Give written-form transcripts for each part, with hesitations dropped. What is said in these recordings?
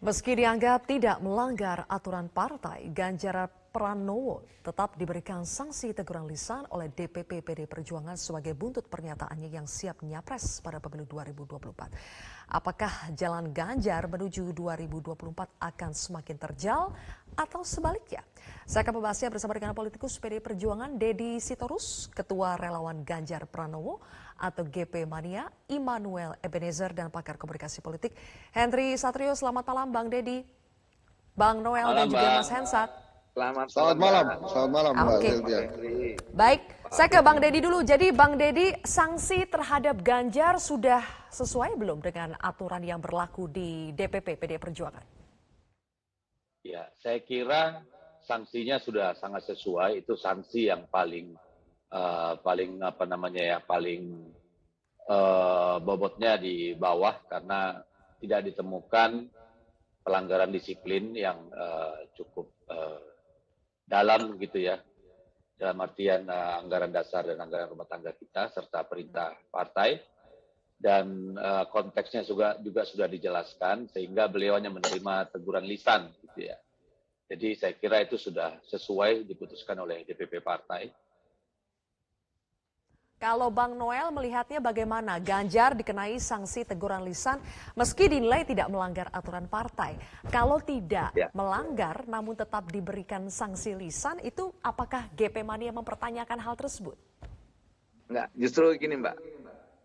Meski dianggap tidak melanggar aturan partai, Ganjar Pranowo tetap diberikan sanksi teguran lisan oleh DPP PD Perjuangan sebagai buntut pernyataannya yang siap nyapres pada pemilu 2024. Apakah jalan Ganjar menuju 2024 akan semakin terjal atau sebaliknya? Saya akan membahasnya bersama dengan politikus PD Perjuangan Deddy Sitorus, Ketua Relawan Ganjar Pranowo atau GP Mania, Immanuel Ebenezer, dan pakar komunikasi politik Henry Satrio. Selamat malam Bang Deddy, Bang Noel, dan Malam, juga Bang. Mas Hensat. Selamat malam. Selamat malam Mbak Oke. Sylvia. Baik, saya ke Bang Deddy dulu. Jadi Bang Deddy, sanksi terhadap Ganjar sudah sesuai belum dengan aturan yang berlaku di DPP PD Perjuangan? Ya, saya kira sanksinya sudah sangat sesuai. Itu sanksi yang paling bobotnya di bawah karena tidak ditemukan pelanggaran disiplin yang cukup dalam gitu ya, dalam artian anggaran dasar dan anggaran rumah tangga kita serta perintah partai, dan konteksnya juga sudah dijelaskan sehingga beliau hanya menerima teguran lisan gitu ya. Jadi saya kira itu sudah sesuai diputuskan oleh DPP partai. Kalau Bang Noel melihatnya bagaimana? Ganjar dikenai sanksi teguran lisan meski dinilai tidak melanggar aturan partai. Kalau tidak melanggar namun tetap diberikan sanksi lisan, itu apakah GP Mania mempertanyakan hal tersebut? Enggak, justru gini Mbak.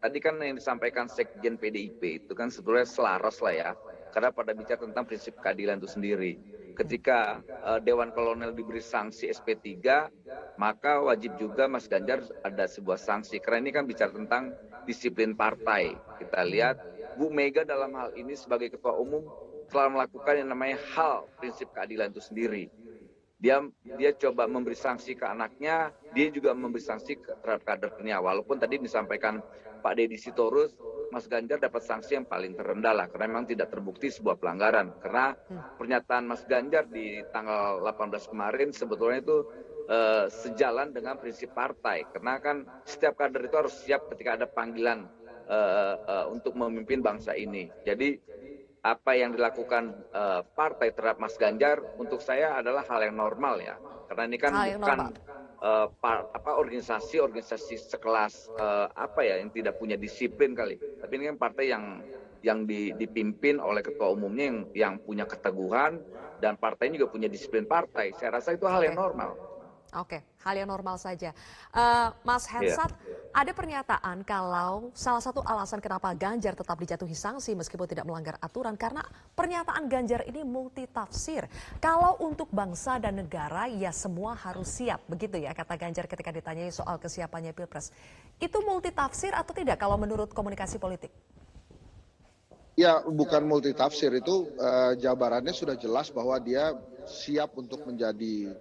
Tadi kan yang disampaikan Sekjen PDIP itu kan sebetulnya selaras lah ya. Karena pada bicara tentang prinsip keadilan itu sendiri. Ketika Dewan Kolonel diberi sanksi SP3, maka wajib juga Mas Ganjar ada sebuah sanksi. Karena ini kan bicara tentang disiplin partai. Kita lihat Bu Mega dalam hal ini sebagai Ketua Umum telah melakukan yang namanya hal prinsip keadilan itu sendiri. Dia coba memberi sanksi ke anaknya, dia juga memberi sanksi terhadap kadernya. Walaupun tadi disampaikan Pak Deddy Sitorus, Mas Ganjar dapat sanksi yang paling terendah lah, karena memang tidak terbukti sebuah pelanggaran. Karena pernyataan Mas Ganjar di tanggal 18 kemarin sebetulnya itu sejalan dengan prinsip partai. Karena kan setiap kader itu harus siap ketika ada panggilan untuk memimpin bangsa ini. Jadi apa yang dilakukan partai terhadap Mas Ganjar untuk saya adalah hal yang normal ya. Karena ini kan bukan organisasi sekelas yang tidak punya disiplin kali. Tapi ini kan partai yang dipimpin oleh ketua umumnya yang punya keteguhan, dan partainya juga punya disiplin partai. Saya rasa itu hal yang normal. Oke, hal yang normal saja. Mas Hensat, ada pernyataan kalau salah satu alasan kenapa Ganjar tetap dijatuhi sanksi meskipun tidak melanggar aturan karena pernyataan Ganjar ini multitafsir. Kalau untuk bangsa dan negara ya semua harus siap, begitu ya kata Ganjar ketika ditanyai soal kesiapannya Pilpres. Itu multitafsir atau tidak kalau menurut komunikasi politik? Ya, bukan multitafsir, itu jabarannya sudah jelas bahwa dia siap untuk menjadi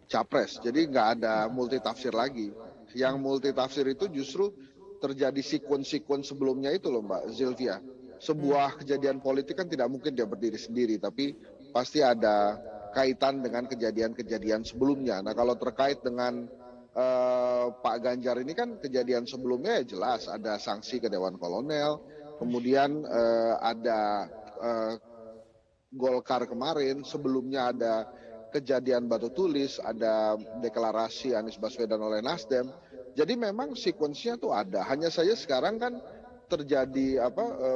capres. Jadi nggak ada multitafsir lagi. Yang multitafsir itu justru terjadi sequence sebelumnya itu loh Mbak Sylvia. Sebuah kejadian politik kan tidak mungkin dia berdiri sendiri, tapi pasti ada kaitan dengan kejadian-kejadian sebelumnya. Nah kalau terkait dengan Pak Ganjar ini kan kejadian sebelumnya ya jelas ada sanksi ke Dewan Kolonel, kemudian ada Golkar kemarin, sebelumnya ada kejadian Batu Tulis, ada deklarasi Anies Baswedan oleh Nasdem. Jadi memang sekuensinya tuh ada. Hanya saja sekarang kan terjadi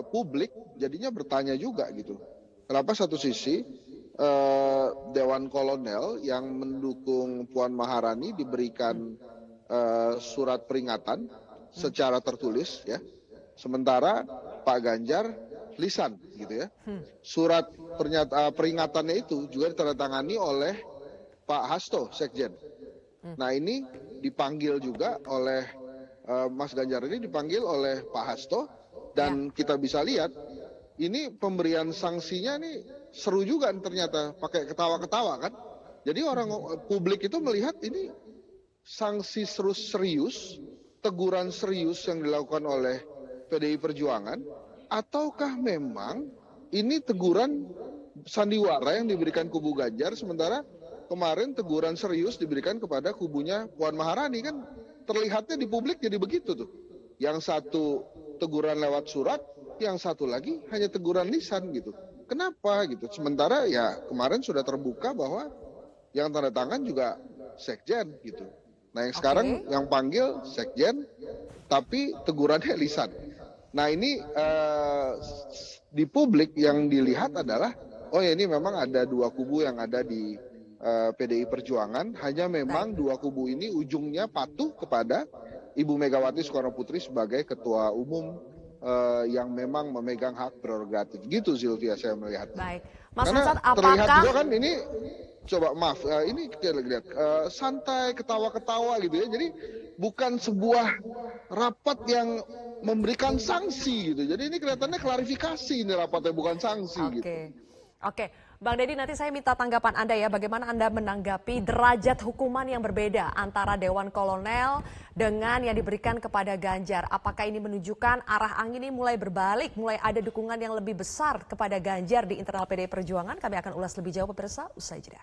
publik jadinya bertanya juga gitu. Kenapa satu sisi Dewan Kolonel yang mendukung Puan Maharani diberikan surat peringatan secara tertulis ya. Sementara Pak Ganjar lisan gitu ya. Surat peringatannya itu juga ditandatangani oleh Pak Hasto Sekjen. Nah ini dipanggil juga oleh Mas Ganjar, ini dipanggil oleh Pak Hasto, dan kita bisa lihat ini pemberian sanksinya nih seru juga ternyata, pakai ketawa-ketawa kan. Jadi publik itu melihat ini sanksi serius, teguran serius yang dilakukan oleh PDI Perjuangan, ataukah memang ini teguran sandiwara yang diberikan kubu Ganjar, sementara kemarin teguran serius diberikan kepada kubunya Puan Maharani. Kan terlihatnya di publik jadi begitu tuh. Yang satu teguran lewat surat, yang satu lagi hanya teguran lisan gitu. Kenapa gitu? Sementara ya kemarin sudah terbuka bahwa yang tanda tangan juga sekjen gitu. Nah yang sekarang yang panggil sekjen, tapi tegurannya lisan. Nah ini di publik yang dilihat adalah, oh ya ini memang ada dua kubu yang ada di PDI Perjuangan, hanya memang dua kubu ini ujungnya patuh kepada Ibu Megawati Soekarno Putri sebagai ketua umum yang memang memegang hak prerogatif. Gitu Sylvia saya melihat. Baik, Mas Karena Hasan, terlihat apakah juga kan ini, coba maaf, ini kita lihat santai, ketawa-ketawa gitu ya. Jadi bukan sebuah rapat yang memberikan sanksi gitu. Jadi ini kelihatannya klarifikasi ini rapatnya, bukan sanksi gitu. Oke, Bang Deddy, nanti saya minta tanggapan Anda ya. Bagaimana Anda menanggapi derajat hukuman yang berbeda antara Dewan Kolonel dengan yang diberikan kepada Ganjar? Apakah ini menunjukkan arah angin ini mulai berbalik, mulai ada dukungan yang lebih besar kepada Ganjar di internal PDI Perjuangan? Kami akan ulas lebih jauh pemirsa, usai jeda.